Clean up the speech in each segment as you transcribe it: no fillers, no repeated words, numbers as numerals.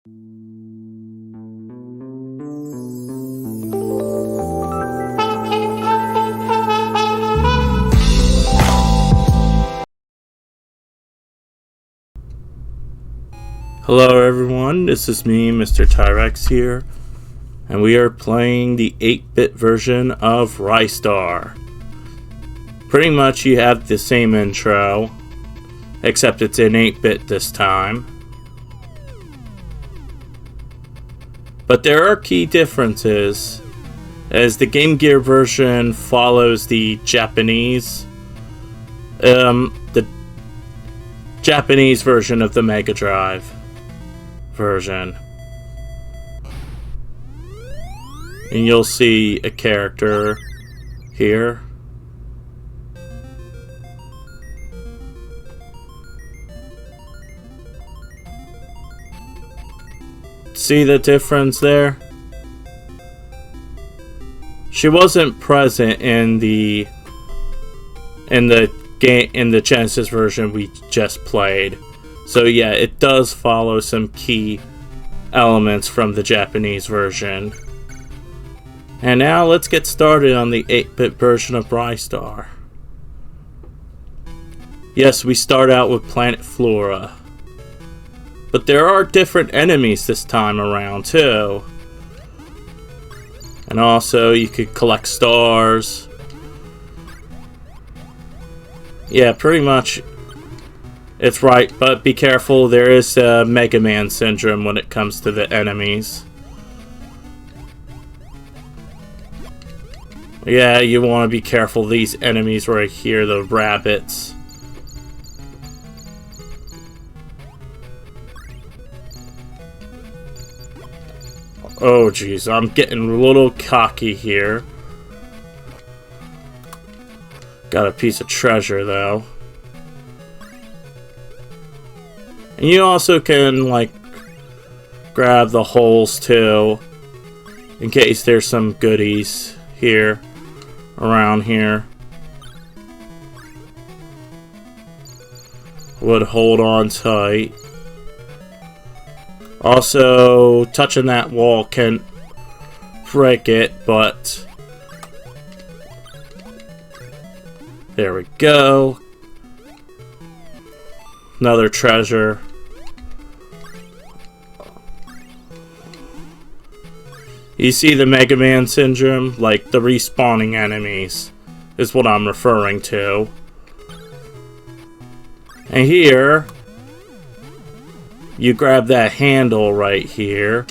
Hello everyone, this is me, Mr. Tyrex here, and we are playing the 8-bit version of Ristar. Pretty much you have the same intro, except it's in 8-bit this time. But there are key differences, as the Game Gear version follows the Japanese version of the Mega Drive version. And you'll see a character here. See the difference there? She wasn't present in the Genesis version we just played. So yeah, it does follow some key elements from the Japanese version. And now let's get started on the 8-bit version of Ristar. Yes, we start out with Planet Flora. But there are different enemies this time around too. And also you could collect stars. Yeah, pretty much it's right, but be careful, there is a Mega Man syndrome when it comes to the enemies. Yeah, you want to be careful, these enemies right here, the rabbits. Oh jeez, I'm getting a little cocky here. Got a piece of treasure though. And you also can, like, grab the holes too, in case there's some goodies here, around here. Would hold on tight. Also, touching that wall can break it, but there we go. Another treasure. You see the Mega Man syndrome? Like, the respawning enemies is what I'm referring to. And here, you grab that handle right here.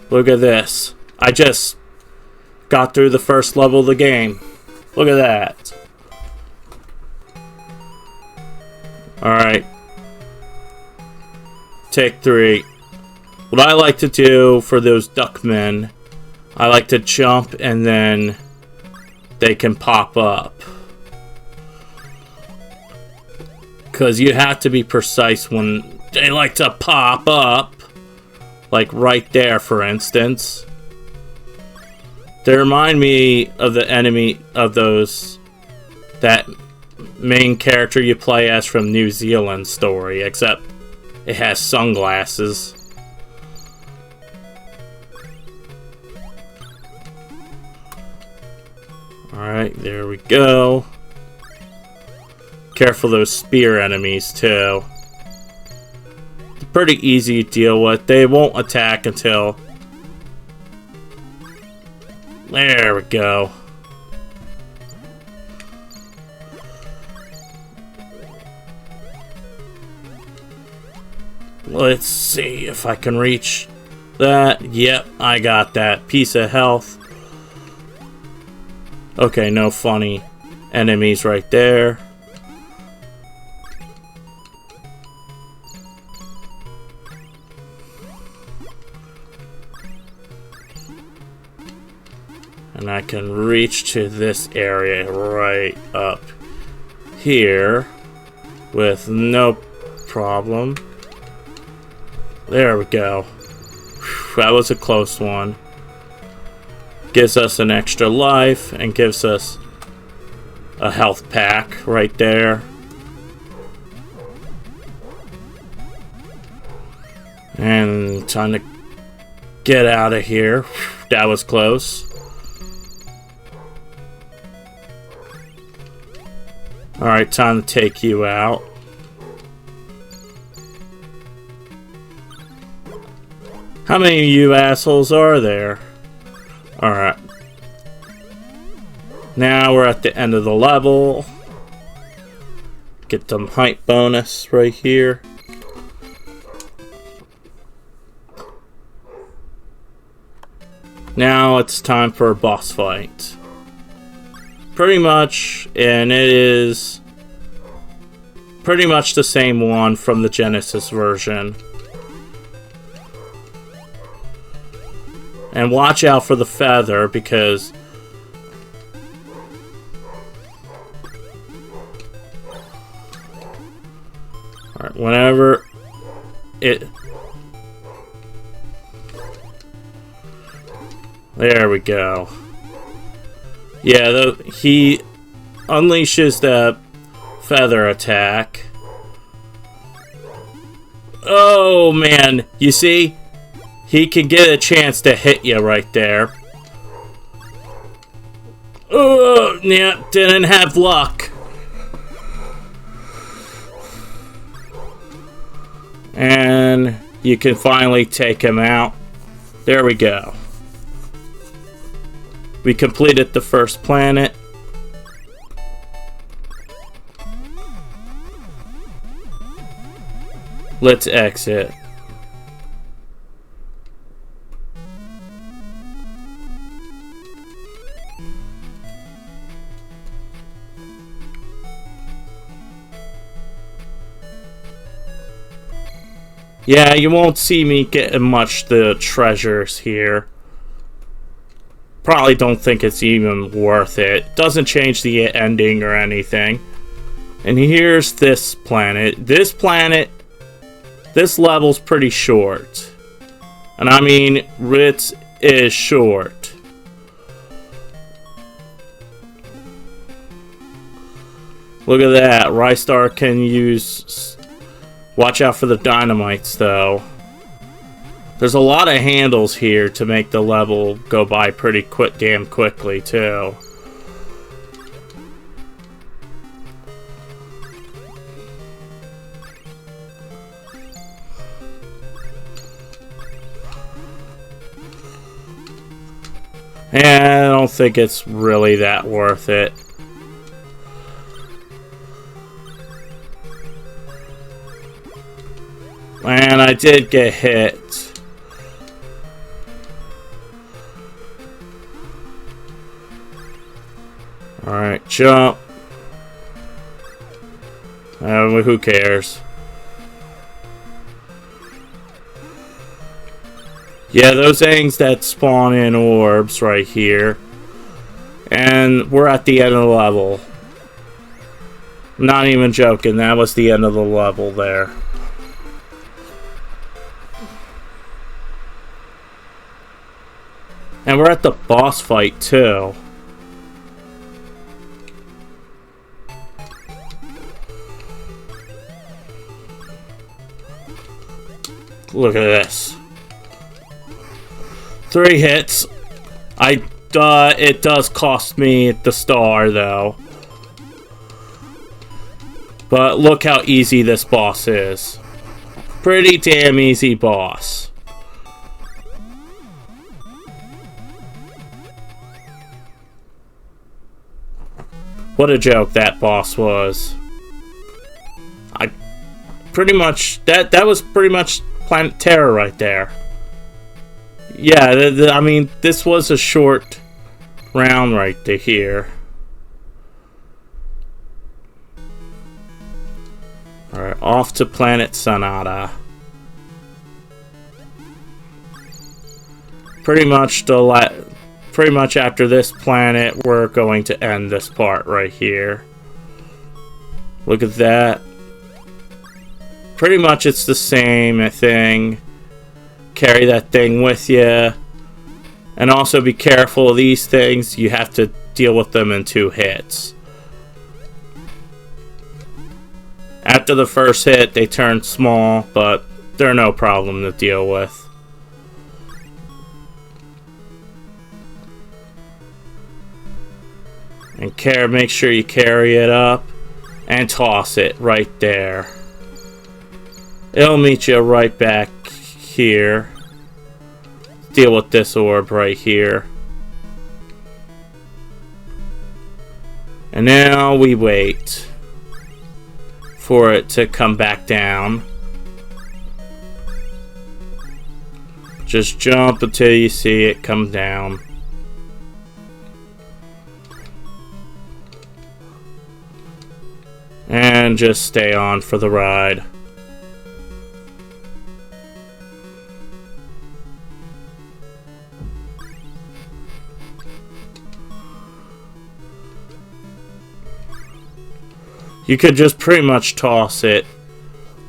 Look at this. I just got through the first level of the game. Look at that. Alright. Take 3. What I like to do for those duckmen, I like to jump and then they can pop up. Because you have to be precise when they like to pop up. Like right there, for instance. They remind me of the enemy of that main character you play as from New Zealand story, except it has sunglasses. Alright, there we go. Careful those spear enemies too. They're pretty easy to deal with. They won't attack until... There we go. Let's see if I can reach that. Yep, I got that. Piece of health. Okay, no funny enemies right there. And I can reach to this area right up here with no problem. There we go. Whew, that was a close one. Gives us an extra life and gives us a health pack right there. And time to get out of here. That was close. Alright, time to take you out. How many of you assholes are there? Alright. Now we're at the end of the level. Get some height bonus right here. Now it's time for a boss fight. Pretty much, and it is pretty much the same one from the Genesis version. And watch out for the feather, because alright, whenever it... There we go. Yeah, he unleashes the feather attack. Oh man, you see? He can get a chance to hit you right there. Oh, yeah, didn't have luck. And you can finally take him out. There we go. We completed the first planet. Let's exit. Yeah, you won't see me getting much the treasures here. Probably don't think it's even worth it. Doesn't change the ending or anything. And here's this planet. This level's pretty short. And I mean, it is short. Look at that. Ristar can use... Watch out for the dynamites, though. There's a lot of handles here to make the level go by pretty damn quickly, too. And I don't think it's really that worth it. And I did get hit. Alright, jump. Who cares? Yeah, those things that spawn in orbs right here. And we're at the end of the level. Not even joking, that was the end of the level there. And we're at the boss fight too. Look at this. 3 hits. It does cost me the star though. But look how easy this boss is. Pretty damn easy boss. What a joke that boss was. Pretty much that was pretty much Planet Terra right there. Yeah, I mean, this was a short round right to here. Alright, off to Planet Sonata. Pretty much after this planet, we're going to end this part right here. Look at that. Pretty much it's the same thing. Carry that thing with you. And also be careful of these things. You have to deal with them in 2 hits. After the first hit, they turn small, but they're no problem to deal with. And make sure you carry it up and toss it right there. It'll meet you right back here. Deal with this orb right here. And now we wait for it to come back down. Just jump until you see it come down. And just stay on for the ride. You could just pretty much toss it.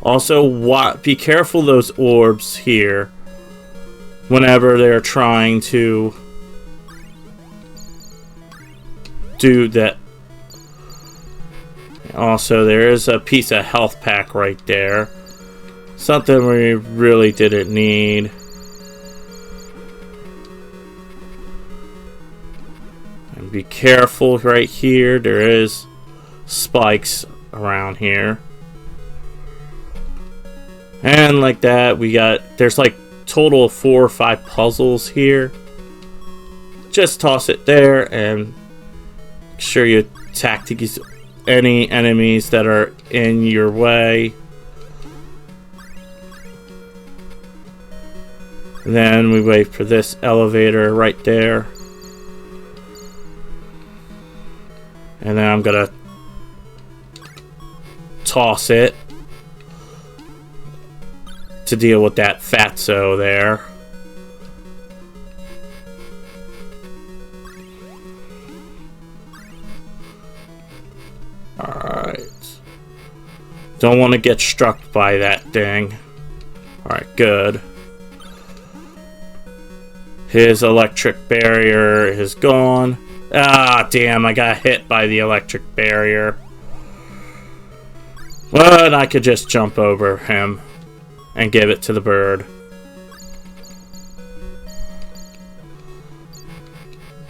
Also, be careful those orbs here whenever they're trying to do that. Also, there is a piece of health pack right there. Something we really didn't need. And be careful right here. There is spikes around here. And like that, there's like total of 4 or 5 puzzles here. Just toss it there and make sure you attack any enemies that are in your way. And then we wait for this elevator right there. And then I'm gonna toss it to deal with that fatso there. Alright. Don't want to get struck by that thing. Alright, good. His electric barrier is gone. Ah, damn, I got hit by the electric barrier. But I could just jump over him and give it to the bird.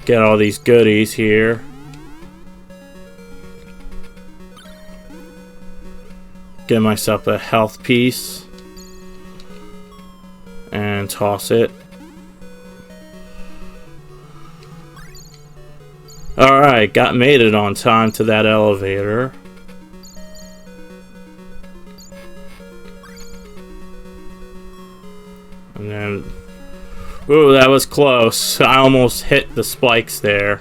Get all these goodies here. Get myself a health piece. And toss it. Alright, made it on time to that elevator. And then, ooh, that was close. I almost hit the spikes there.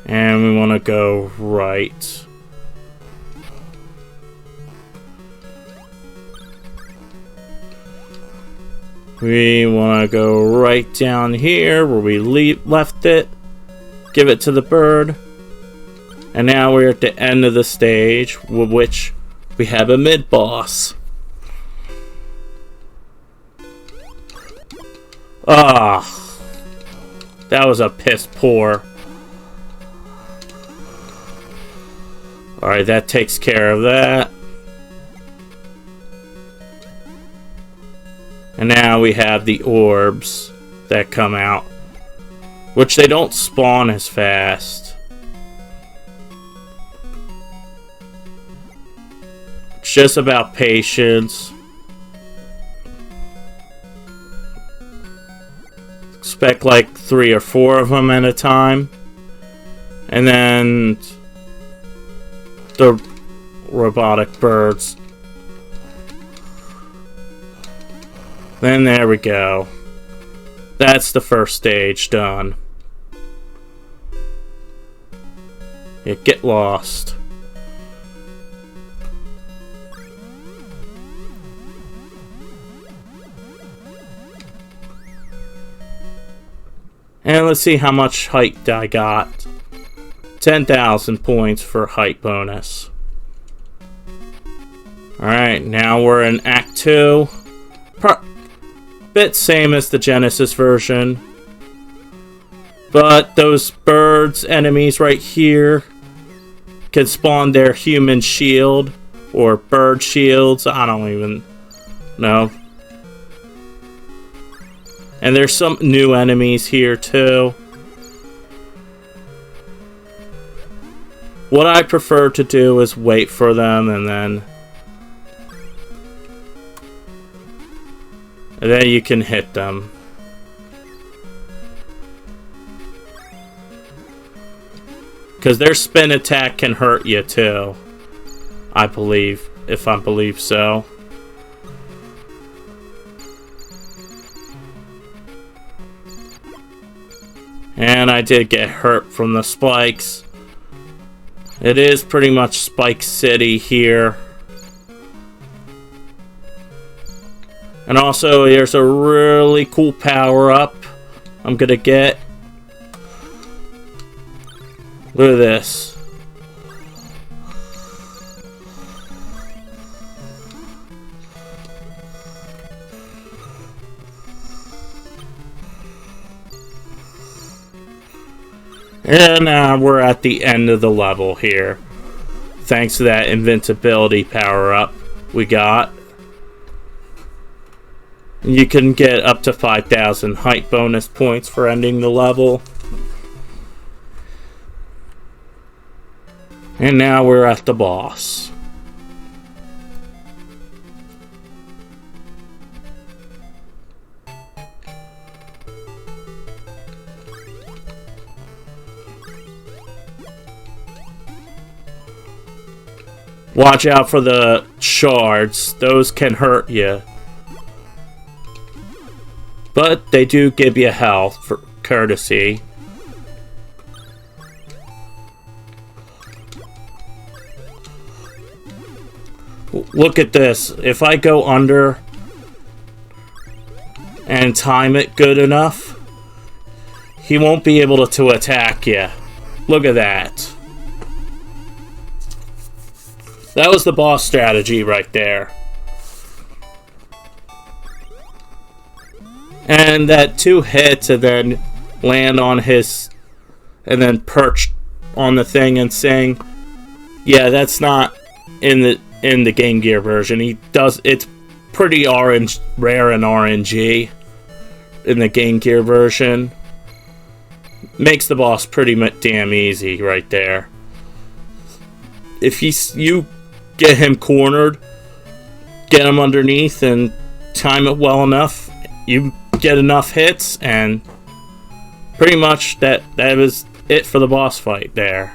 And we want to go right. We want to go right down here where we left it. Give it to the bird. And now we're at the end of the stage, with which we have a mid-boss. Ah, that was a piss poor. Alright, that takes care of that. And now we have the orbs that come out, which they don't spawn as fast. It's just about patience. Expect like 3 or 4 of them at a time. And then the robotic birds. Then there we go. That's the first stage done. Yeah, get lost. And let's see how much height I got. 10,000 points for height bonus. Alright, now we're in Act 2. bit same as the Genesis version. But those birds enemies right here can spawn their human shield or bird shields. I don't even know. And there's some new enemies here too. What I prefer to do is wait for them and then you can hit them. Because their spin attack can hurt you too. I believe, if I believe so. And I did get hurt from the spikes. It is pretty much Spike City here. And also, there's a really cool power-up I'm gonna get. Look at this. And now we're at the end of the level here. Thanks to that invincibility power-up we got. You can get up to 5,000 height bonus points for ending the level. And now we're at the boss. Watch out for the shards. Those can hurt you. But they do give you health for courtesy. Look at this. If I go under and time it good enough, he won't be able to attack you. Look at that. That was the boss strategy right there. And that 2 hits and then land on his and then perch on the thing and sing. Yeah, that's not in the Game Gear version. He does, it's pretty rare and RNG in the Game Gear version. Makes the boss pretty damn easy right there. If you get him cornered, get him underneath and time it well enough, you get enough hits, and pretty much that was it for the boss fight there.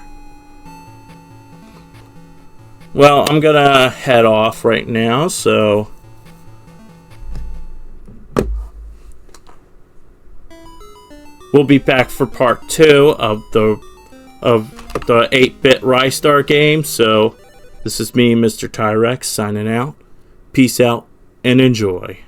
Well, I'm gonna head off right now, so we'll be back for part 2 of the 8-bit Ristar game. So this is me, Mr. Tyrex, signing out. Peace out and enjoy.